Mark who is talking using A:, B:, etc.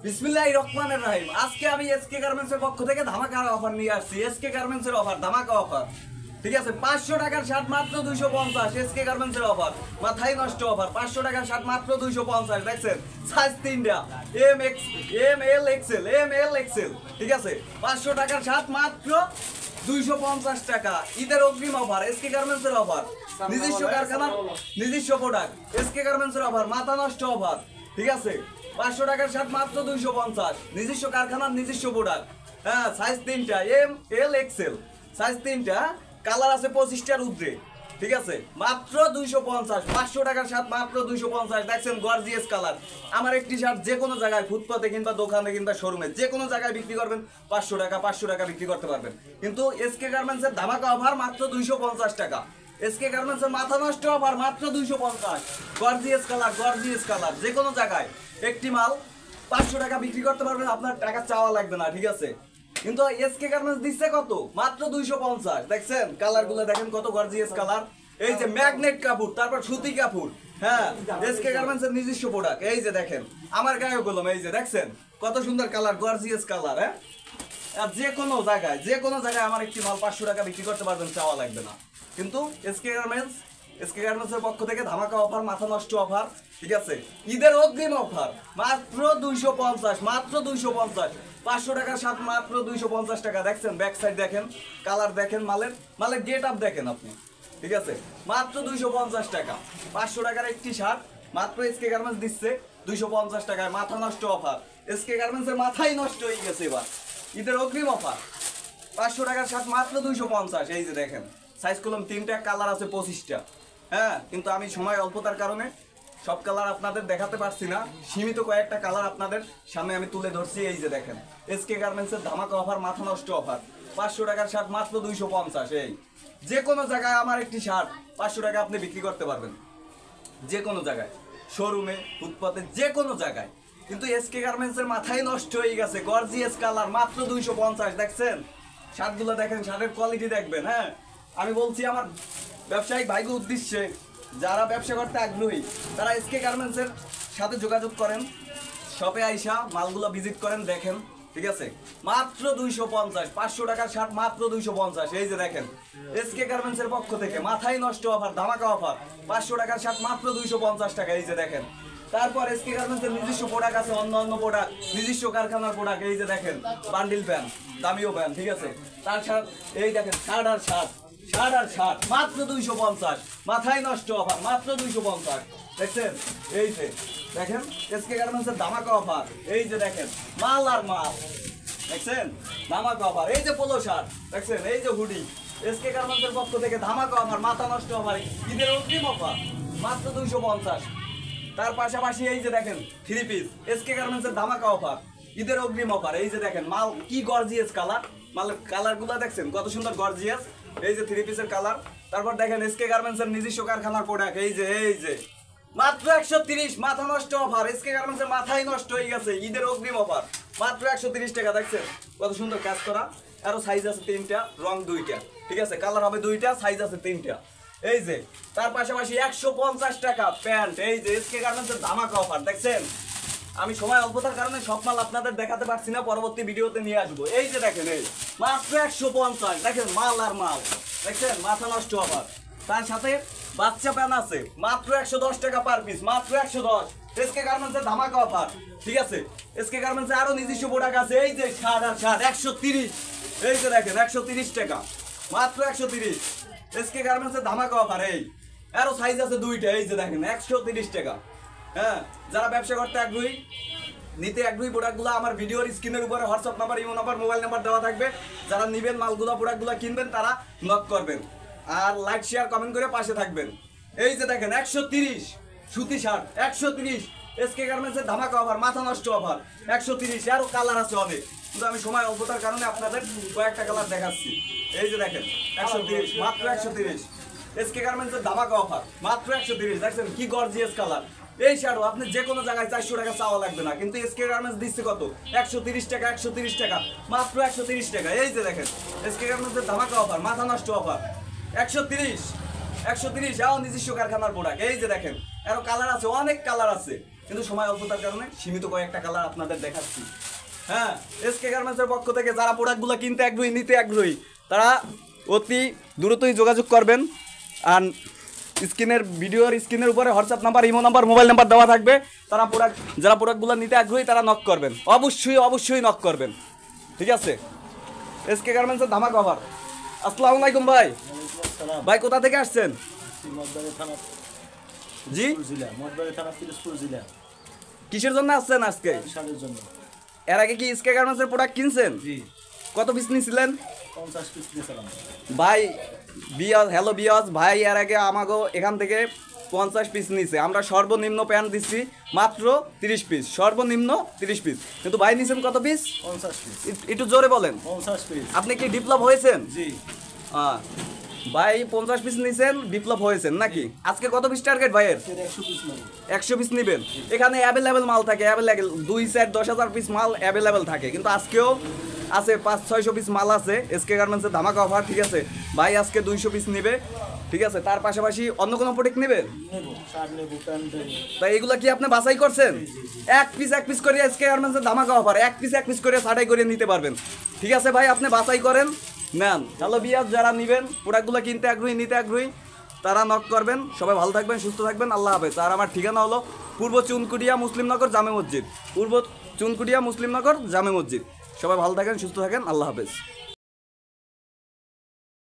A: বিসমিল্লাহির রহমানির রহিম। আজকে আমি এসকে গার্মেন্টসের পক্ষ থেকে ধামাকা অফার নিয়ে আসছি। এসকে গার্মেন্টসের অফার, ধামাকা অফার। ঠিক আছে, 500 টাকার শার্ট মাত্র 250। এসকে গার্মেন্টসের অফার, মাথায় নষ্ট অফার। 500 টাকার শার্ট মাত্র 250। দেখছেন, সাইজ 3টা, M X, M L XL, M L XL. ঠিক আছে, 500 টাকার শার্ট মাত্র 250 টাকা। ঈদের অগ্রিম অফার, এসকে গার্মেন্টসের অফার। নিজস্ব কারখানা, নিজস্ব প্রোডাক্ট, এসকে গার্মেন্টসের অফার, মাথা নষ্ট অফার। ঠিক আছে, 500 টাকার শার্ট মাত্র 250। নিজস্ব কারখানার নিজস্ব প্রোডাক্ট। হ্যাঁ, সাইজ 3টা, এম এল এক্সেল, সাইজ 3টা। কালার আছে 25টার ঊর্ধ্বে। ঠিক আছে, মাত্র 250। 500 টাকার শার্ট মাত্র 250। দেখছেন, গর্জিয়াস কালার। আমার একটি শার্ট যে কোনো জায়গায়, ফুটপাতে কিংবা দোকানে কিংবা শোরুমে, যে কোনো জায়গায় বিক্রি করবেন 500 টাকা, 500 টাকা বিক্রি করতে পারবেন। কিন্তু এসকে গার্মেন্টসের ধামাকা অফার মাত্র 250 টাকা। এসকে গার্মেন্টসের মাথা নষ্ট অফার মাত্র 250। Gorgeous colour, gorgeous colour. যে কোনো জায়গায় একটি মাল 500 টাকা বিক্রি করতে পারবেন, আপনার টাকা চাওয়া লাগবে না। ঠিক আছে, কিন্তু এসকে গার্মেন্টস দিচ্ছে কত? মাত্র 250। দেখছেন কালার গুলো, দেখেন কত গর্জিয়াস কালার। এই যে ম্যাগনেট কাপড়, তারপর সুতি কাপড়। হ্যাঁ, এসকে গার্মেন্টস এর নিজস্ব প্রোডাক্ট। এই যে দেখেন, আমার গায়ে কলম। এই যে দেখছেন কত সুন্দর কালার, গর্জিয়াস কালার। হ্যাঁ, আর যে কোনো জায়গায়, যে কোনো জায়গায় আমার একটি মাল 500 টাকা বিক্রি করতে পারবেন, চাওয়া লাগবে না। কিন্তু এসকে গার্মেন্টসের পক্ষ থেকে ধামাকা অফার, মাথা নষ্ট অফার। ঠিক আছে, ঈদের অগ্রিম অফার মাত্র 250, মাত্র 250। 500 টাকার শার্ট মাত্র 250 টাকা। দেখছেন ব্যাক সাইড দেখেন, কালার দেখেন, মালের গেট আপ দেখেন আপনি। ঠিক আছে, মাত্র 250 টাকা। 500 টাকার একটি শার্ট মাত্র এসকে গার্মেন্টস দিচ্ছে 250 টাকায়। মাথা নষ্ট অফার। এসকে গার্মেন্টসের মাথাই নষ্ট হয়ে গেছে এবার। ঈদের অগ্রিম অফার, 500 টাকার শার্ট মাত্র 250। এই যে দেখেন, সাইজ কলম 3টা, কালার আছে 25টা। হ্যাঁ, কিন্তু আমি সময় অল্পতার কারণে সব কালার আপনাদের দেখাতে পারছি না। সীমিত কয়েকটা কালার আপনাদের সামনে আমি তুলে ধরছি। এই যে দেখেন, এসকে গার্মেন্টসের ধামাকা অফার, মাথা নষ্ট অফার। 500 টাকার শার্ট মাত্র 250। এই যে কোনো জায়গায় আমার একটি শার্ট 500 টাকা আপনি বিক্রি করতে পারবেন, যে কোনো জায়গায়, শোরুমে, ফুটপাতে, যে কোনো জায়গায়। কিন্তু এসকে গার্মেন্টসের মাথায় নষ্ট হয়ে গেছে। গর্জিয়াস কালার, মাত্র 250। দেখছেন শার্টগুলো, দেখেন শার্টের কোয়ালিটি দেখবেন। হ্যাঁ, আমি বলছি আমার ব্যবসায়িক ভাইকে উদ্দেশ্যে, যারা ব্যবসা করতে আগ্রহী তারা এসকে গার্মেন্টসের সাথে যোগাযোগ করেন, শপে আইসা মালগুলো ভিজিট করেন, দেখেন। ঠিক আছে, মাত্র 250। 500 টাকার শার্ট মাত্র 250। এই যে দেখেন, এসকে গার্মেন্টসের পক্ষ থেকে মাথায় নষ্ট অফার, ধামাকা অফার। 500 টাকার শার্ট মাত্র 250 টাকা। এই যে দেখেন, তারপর এসকে গার্মেন্টসের নিজস্ব প্রোডাক্ট আছে, অন্য প্রোডাক্ট, নিজস্ব কারখানার প্রোডাক্ট। এই যে দেখেন, বান্ডিল প্যান্ট, দামিও প্যান্ট। ঠিক আছে, তার শার্ট, এই দেখেন শার্ট আর শার্ট, শার্ট আর শার্ট মাত্র 250। মাথায় নষ্ট অফার, মাত্র 250। দেখছেন, এই যে দেখেন এসকে গার্মেন্টসের ধামাকা অফার। এই যে দেখেন, মাল আর মাল। দেখছেন, ধামাকা অফার। এই যে পোলো শার্ট দেখছেন, এই যে হুডি, এসকে গার্মেন্টসের পক্ষ থেকে ধামাকা অফার, মাথা নষ্ট অফার, ঈদের অগ্রিম অফার, মাত্র 250। তার পাশাপাশি এই যে দেখেন, 3 পিস, এসকে গার্মেন্টসের ধামাকা অফার, ঈদের অগ্রিম অফার। এই যে দেখেন, মাল কি গর্জিয়াস কালার, মালের কালারগুলো দেখছেন কত সুন্দর, গর্জিয়াস। এই যে 3 পিসের কালার। তারপর দেখেন এসকে গার্মেন্টসের নিজস্ব কারখানার প্রোডাক্ট। এই যে মাত্র 130। মাথা নষ্ট অফার, এসকে গার্মেন্টসের মাথায় নষ্ট হয়ে গেছে, ঈদের অগ্রিম অফার, মাত্র 130 টাকা। দেখছেন কত সুন্দর কাজ করা। আরো সাইজ আছে 3টা, রং 2টা। ঠিক আছে, কালার হবে 2টা, সাইজ আছে 3টা। এই যে তার পাশাপাশি 150 টাকা প্যান্ট। এই যে এসকে গার্মেন্টসের ধামাকা অফার। দেখছেন, আমি সময় অল্পতার কারণে সব মাল আপনাদের দেখাতে পারছি না, পরবর্তী ভিডিওতে নিয়ে আসবো। এই যে দেখেন, এই মাত্র 150। দেখেন মাল আর মাল, দেখছেন মাথা নষ্ট অফার। তার সাথে বাচ্চা প্যান্ট আছে, মাত্র 110 টাকা পার পিস, মাত্র 110। এসকে গার্মেন্টসের ধামাকা অফার। ঠিক আছে, এসকে গার্মেন্টসে আরো নিজস্ব প্রোডাক্ট আছে। এই যে শার্ট আর শার্ট 130। এই যে দেখেন, 130 টাকা, মাত্র 130। এসকে গার্মেন্টসের ধামাকা অফার। এই আরো সাইজ আছে 2টা। এই যে দেখেন, 130 টাকা। হ্যাঁ, যারা ব্যবসা করতে আগ্রহী, নিতে আগ্রহী, প্রোডাক্টগুলো আমার ভিডিওর স্ক্রিনের উপরে WhatsApp number, imo number, mobile number দেওয়া থাকবে। যারা নেবেন মালগুলো, প্রোডাক্টগুলো কিনবেন, তারা নক করবেন আর লাইক, শেয়ার, কমেন্ট করে পাশে থাকবেন। এই যে দেখেন, 130 সুতি শার্ট, 130। এসকে গার্মেন্টসের ধামাকা অফার, মাথা নষ্ট অফার, 130। আরও কালার আছে অনেক, কিন্তু আমি সময় অল্পতার কারণে আপনাদের কয়েকটা কালার দেখাচ্ছি। এই যে দেখেন, 130, মাত্র 130। এসকে গার্মেন্টসের ধামাকা অফার, মাত্র 130। দেখছেন কি গর্জিয়াস কালার। এই শার্টও আপনি যে কোনো জায়গায় 400 টাকা চাওয়া লাগবে না, কিন্তু এসকে গার্মেন্টস দিচ্ছে কত? 130 টাকা, 130 টাকা, মাত্র 130 টাকা। এই যে দেখেন, এসকে গার্মেন্টসের ধামাকা অফার, মাথা নষ্ট অফার, 130। যাও নিজস্ব কারখানার প্রোডাক্ট। এই যে দেখেন, আরো কালার আছে, অনেক কালার আছে। কিন্তু সময় অল্পতার কারণে সীমিত কয়েকটা কালার আপনাদের দেখাচ্ছি। হ্যাঁ, এসকে গার্মেন্টসের পক্ষ থেকে যারা প্রোডাক্টগুলো কিনতে আগ্রহী, নিতে আগ্রহী, তারা অতি দ্রুতই যোগাযোগ করবেন। আর স্ক্রিনের উপরে WhatsApp number, imo number, mobile number দেওয়া থাকবে। যারা প্রোডাক্টগুলো নিতে আগ্রহী তারা নক করবেন, অবশ্যই নক করবেন। ঠিক আছে, এসকে গার্মেন্টসের ধামাকা অফার। আসসালামু আলাইকুম ভাই। ভাই কোথা থেকে আসছেন? জি, কিসের জন্য আসছেন আজকে? এর আগে কি এসকে গার্মেন্টসের প্রোডাক্ট কিনছেন? কত পিস নিয়েছিলেন?
B: 50 পিস নিয়েছিলাম
A: ভাই। হ্যালো বিয়াস ভাই, এর আগে আমাকে এখান থেকে 50 পিস নিছে। আমরা সর্বনিম্ন প্যান্ট দিচ্ছি মাত্র 30 পিস, সর্বনিম্ন 30 পিস। কিন্তু ভাই নিছেন কত পিস?
B: 50 পিস।
A: একটু জোরে বলেন।
B: 50 পিস।
A: আপনি কি ডেভেলপ হয়েছেন?
B: জি।
A: ভাই 50 পিস নিছেন, ডেভেলপ হয়েছেন নাকি? আজকে কত পিস টার্গেট ভাইয়ের?
B: 100 পিস নেব।
A: 100 পিস নেবেন। এখানে অ্যাভেলেবেল মাল থাকে, অ্যাভেলেবেল 2-4-10,000 পিস মাল অ্যাভেলেবেল থাকে। কিন্তু আজকেও আছে 500-600 পিস মাল আছে এসকে গার্মেন্টসের ধামাকা অফার। ঠিক আছে ভাই, আজকে 200 পিস নেবে। ঠিক আছে, তার পাশাপাশি অন্য কোনো প্রোডাক্ট নেবেন?
B: নেব, শার্ট নেব, প্যান্ট নেব।
A: তাই এগুলা কি আপনি বাছাই করছেন? এক পিস করে এসকে গার্মেন্টসের ধামাকা অফার, এক পিস করে ছাটাই করে নিতে পারবেন। ঠিক আছে ভাই, আপনি বাছাই করেন, নেন। হ্যালো বিয়াস, যারা নেবেন প্রোডাক্টগুলো কিনতে আগ্রহী, নিতে আগ্রহী, তারা নক করবেন। সবাই ভালো থাকবেন, সুস্থ থাকবেন, আল্লাহ হাফেজ। আর আমার ঠিকানা হলো পূর্ব চুনকুটিয়া মুসলিমনগর জামে মসজিদ, পূর্ব চুনকুটিয়া মুসলিমনগর জামে মসজিদ। সবাই ভালো থাকেন, সুস্থ থাকেন, আল্লাহ হাফেজ।